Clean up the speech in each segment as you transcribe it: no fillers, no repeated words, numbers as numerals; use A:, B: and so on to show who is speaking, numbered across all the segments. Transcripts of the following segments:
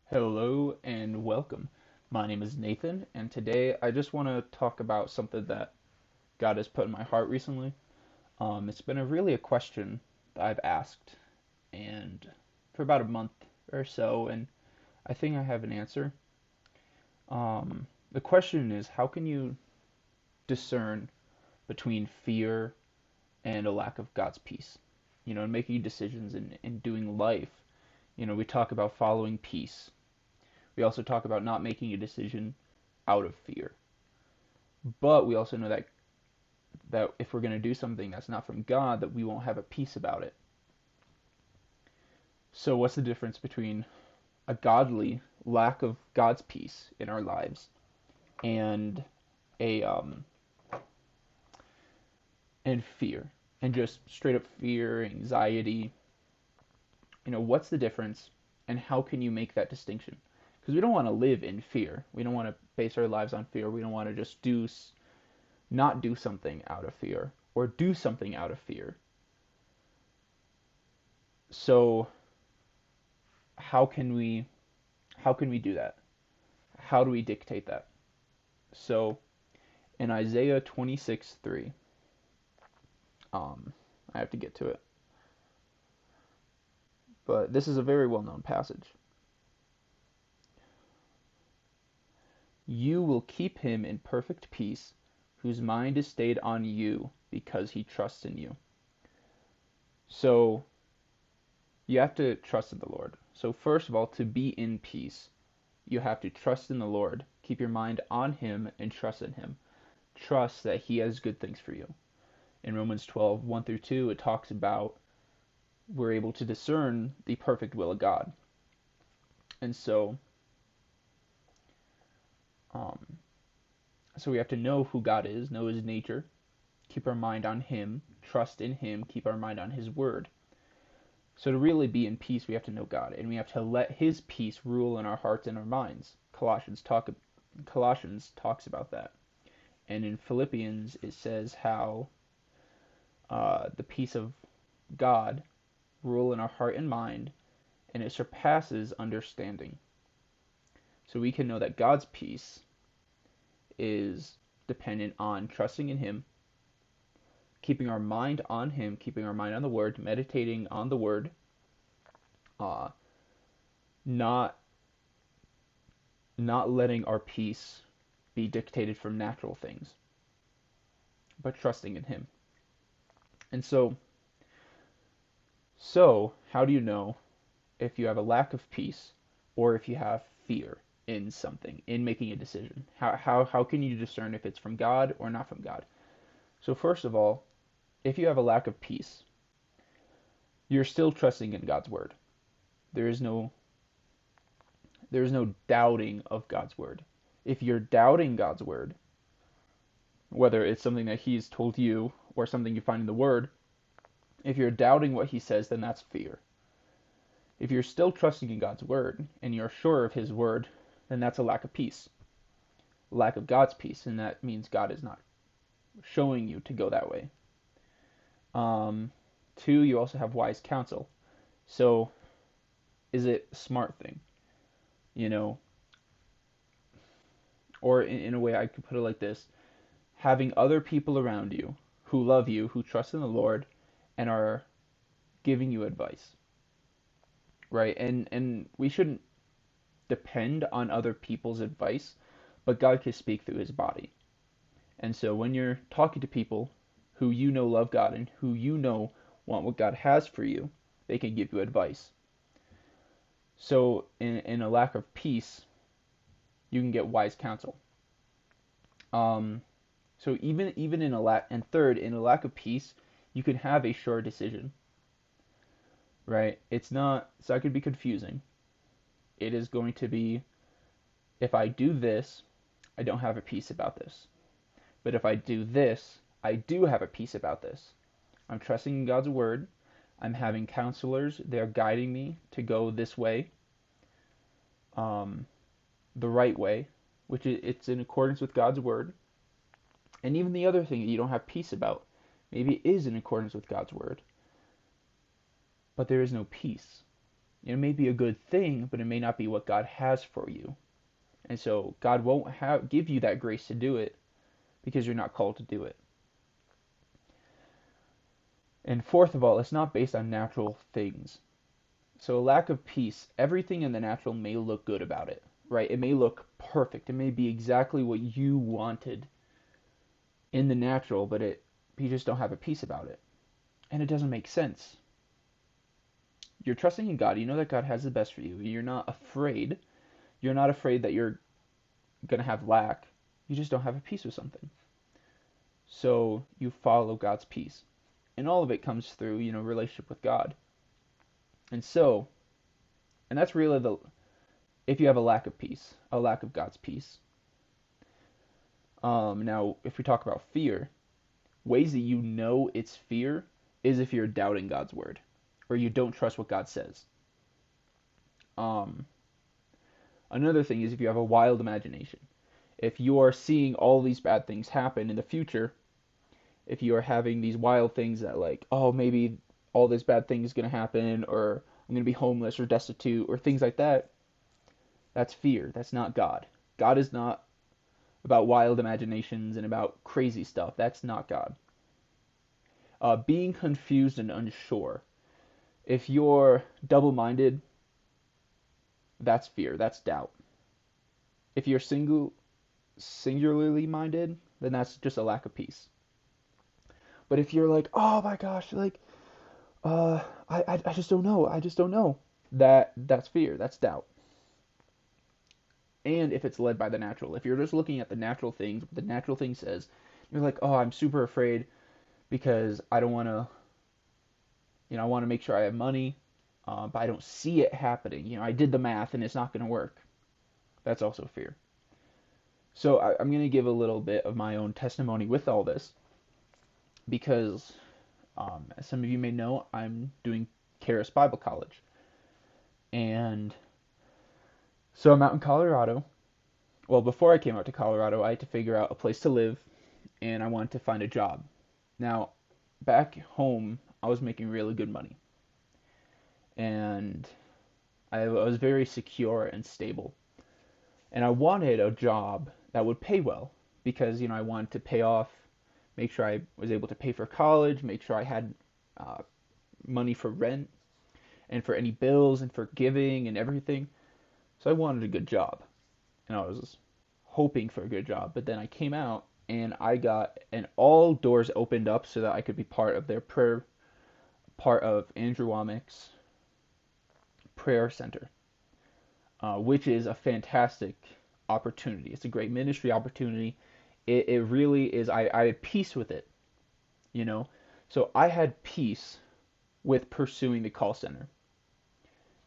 A: Hello and welcome. My name is Nathan, and today I just want to talk about something that God has put in my heart recently. It's been a question that I've asked, and for about a month or so, and I think I have an answer. The question is, how can you discern between fear and a lack of God's peace? In making decisions and doing life. We talk about following peace. We also talk about not making a decision out of fear. But we also know that if we're going to do something that's not from God, that we won't have a peace about it. So what's the difference between a godly lack of God's peace in our lives and a and fear and just straight up fear, anxiety? What's the difference and how can you make that distinction? Because we don't want to live in fear. We don't want to base our lives on fear. We don't want to just not do something out of fear or do something out of fear. So how can we how can we do that? How do we dictate that? So in Isaiah 26:3, I have to get to it, but this is a very well-known passage. You will keep him in perfect peace, whose mind is stayed on you because he trusts in you. So you have to trust in the Lord. So first of all, to be in peace, you have to trust in the Lord. Keep your mind on him and trust in him. Trust that he has good things for you. In Romans 12:1 through 2, it talks about we're able to discern the perfect will of God. And um, so we have to know who God is, know his nature, keep our mind on him, trust in him, keep our mind on his word. So to really be in peace, we have to know God, and we have to let his peace rule in our hearts and our minds. Colossians talks about that. And in Philippians, it says how the peace of God rule in our heart and mind, and it surpasses understanding. So we can know that God's peace is dependent on trusting in him, keeping our mind on him, keeping our mind on the word, meditating on the word, uh, not not letting our peace be dictated from natural things, but trusting in him. And so how do you know if you have a lack of peace or if you have fear in something, in making a decision? How can you discern if it's from God or not from God? So first of all, if you have a lack of peace, you're still trusting in God's word. There is no there is no doubting of God's word. If you're doubting God's word, whether it's something that he's told you or something you find in the word, if you're doubting what he says, then that's fear. If you're still trusting in God's word and you're sure of his word, then that's a lack of peace, lack of God's peace, and that means God is not showing you to go that way. Um, Two, you also have wise counsel. So, is it a smart thing? You know, or in a way I could put it like this: having other people around you who love you, who trust in the Lord, and are giving you advice, right? And we shouldn't depend on other people's advice, but God can speak through his body. And so when you're talking to people who you know love God and who you know want what God has for you, they can give you advice. So in a lack of peace, you can get wise counsel. Um, so even in a lack and third, in a lack of peace, you can have a sure decision, right? It's not so that could be confusing. It is going to be if I do this, I don't have a peace about this. But if I do this, I do have a peace about this. I'm trusting in God's word. I'm having counselors. They're guiding me to go this way, um, the right way, which it's in accordance with God's word. And even the other thing that you don't have peace about, maybe it is in accordance with God's word, but there is no peace. It may be a good thing, but it may not be what God has for you. And so God won't give you that grace to do it because you're not called to do it. And fourth of all, it's not based on natural things. So a lack of peace, everything in the natural may look good about it, right? It may look perfect. It may be exactly what you wanted in the natural, but you just don't have a peace about it. And it doesn't make sense. You're trusting in God. You know that God has the best for you. You're not afraid. You're not afraid that you're going to have lack. You just don't have a peace with something. So you follow God's peace. And all of it comes through, relationship with God. And that's really if you have a lack of peace, a lack of God's peace. Now, if we talk about fear, ways that you know it's fear is if you're doubting God's word or you don't trust what God says. Another thing is if you have a wild imagination. If you are seeing all these bad things happen in the future, if you are having these wild things that oh, maybe all this bad thing is going to happen, or I'm going to be homeless or destitute or things like that, that's fear. That's not God. God is not about wild imaginations and about crazy stuff. That's not God. Being confused and unsure. If you're double-minded, that's fear. That's doubt. If you're singularly minded, then that's just a lack of peace. But if you're oh my gosh, I just don't know. I just don't know. That's fear. That's doubt. And if it's led by the natural. If you're just looking at the natural things, what the natural thing says, you're oh, I'm super afraid because I don't want to, I want to make sure I have money, but I don't see it happening. I did the math and it's not going to work. That's also fear. So I'm going to give a little bit of my own testimony with all this because, as some of you may know, I'm doing Charis Bible College. And so I'm out in Colorado. Well, before I came out to Colorado, I had to figure out a place to live, and I wanted to find a job. Now, back home, I was making really good money. And I was very secure and stable. And I wanted a job that would pay well because, I wanted to pay off, make sure I was able to pay for college, make sure I had money for rent and for any bills and for giving and everything. So I wanted a good job. And I was hoping for a good job. But then I came out and and all doors opened up so that I could be part of their prayer, part of Andrew Wommack's prayer center, which is a fantastic opportunity. It's a great ministry opportunity. It really is. I had peace with it, So I had peace with pursuing the call center.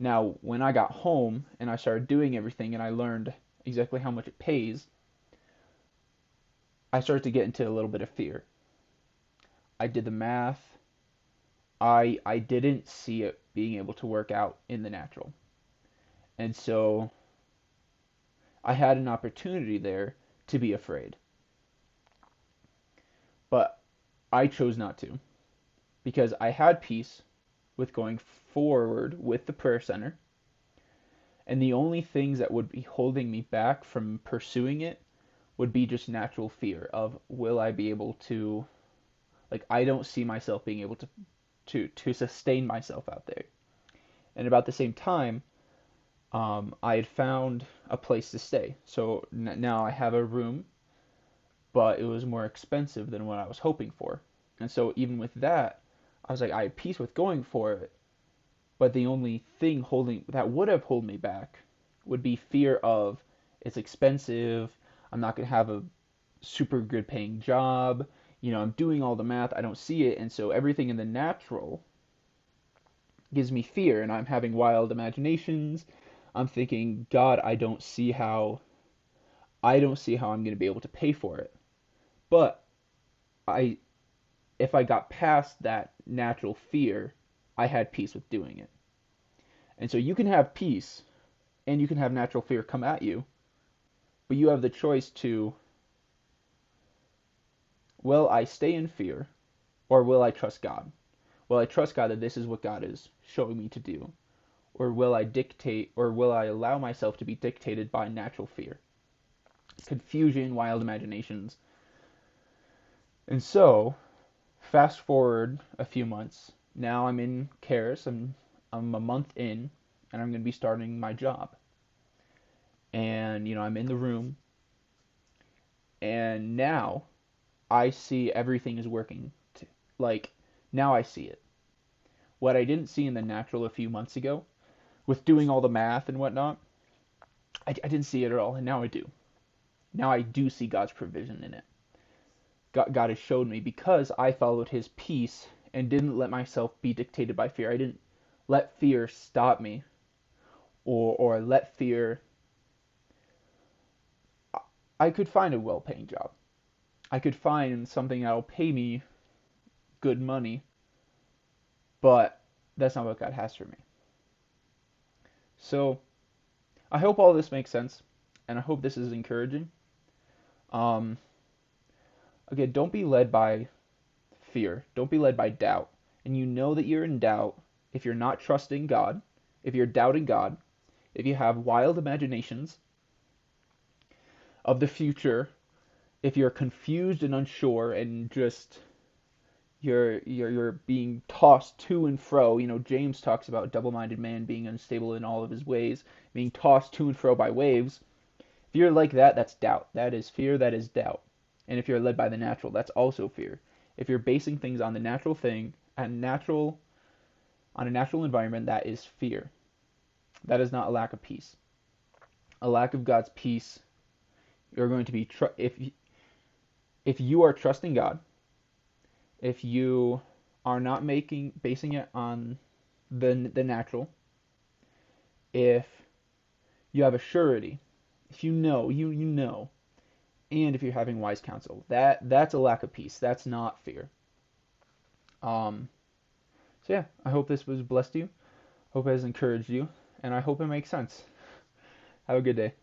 A: Now, when I got home and I started doing everything and I learned exactly how much it pays, I started to get into a little bit of fear. I did the math. I didn't see it being able to work out in the natural. And so I had an opportunity there to be afraid. But I chose not to because I had peace with going forward with the prayer center. And the only things that would be holding me back from pursuing it would be just natural fear of will I be able to, I don't see myself being able to sustain myself out there. And about the same time, I had found a place to stay. So now I have a room, but it was more expensive than what I was hoping for. And so even with that, I was I had peace with going for it. But the only thing that would have held me back would be fear of it's expensive. I'm not going to have a super good paying job. I'm doing all the math. I don't see it. And so everything in the natural gives me fear. And I'm having wild imaginations. I'm thinking, God, I don't see how I'm going to be able to pay for it. But if I got past that natural fear, I had peace with doing it. And so you can have peace and you can have natural fear come at you, but you have the choice to, will I stay in fear or will I trust God? Will I trust God that this is what God is showing me to do? or will I dictate, or will I allow myself to be dictated by natural fear, confusion, wild imaginations? And so, fast forward a few months. Now I'm in Karis. I'm a month in, and I'm going to be starting my job. And I'm in the room, and now I see everything is working. Like, now I see it. What I didn't see in the natural a few months ago, with doing all the math and whatnot, I didn't see it at all, and now I do. Now I do see God's provision in it. God has showed me because I followed His peace and didn't let myself be dictated by fear. I didn't let fear stop me, or let fear. I could find a well-paying job. I could find something that'll pay me good money, but that's not what God has for me. So I hope all this makes sense, and I hope this is encouraging. Um, again, don't be led by fear. Don't be led by doubt. And you know that you're in doubt if you're not trusting God, if you're doubting God, if you have wild imaginations of the future, if you're confused and unsure and just you're being tossed to and fro. James talks about double-minded man being unstable in all of his ways, being tossed to and fro by waves. If you're like that, that's doubt. That is fear, that is doubt. And if you're led by the natural, that's also fear. If you're basing things on the natural thing and on a natural environment, that is fear. That is not a lack of peace. A lack of God's peace, you're going to be if you are trusting God, if you are not basing it on the natural, if you have a surety, if you know, you know, and if you're having wise counsel, that's a lack of peace. That's not fear. So yeah, I hope this was blessed you. Hope it has encouraged you, and I hope it makes sense. Have a good day.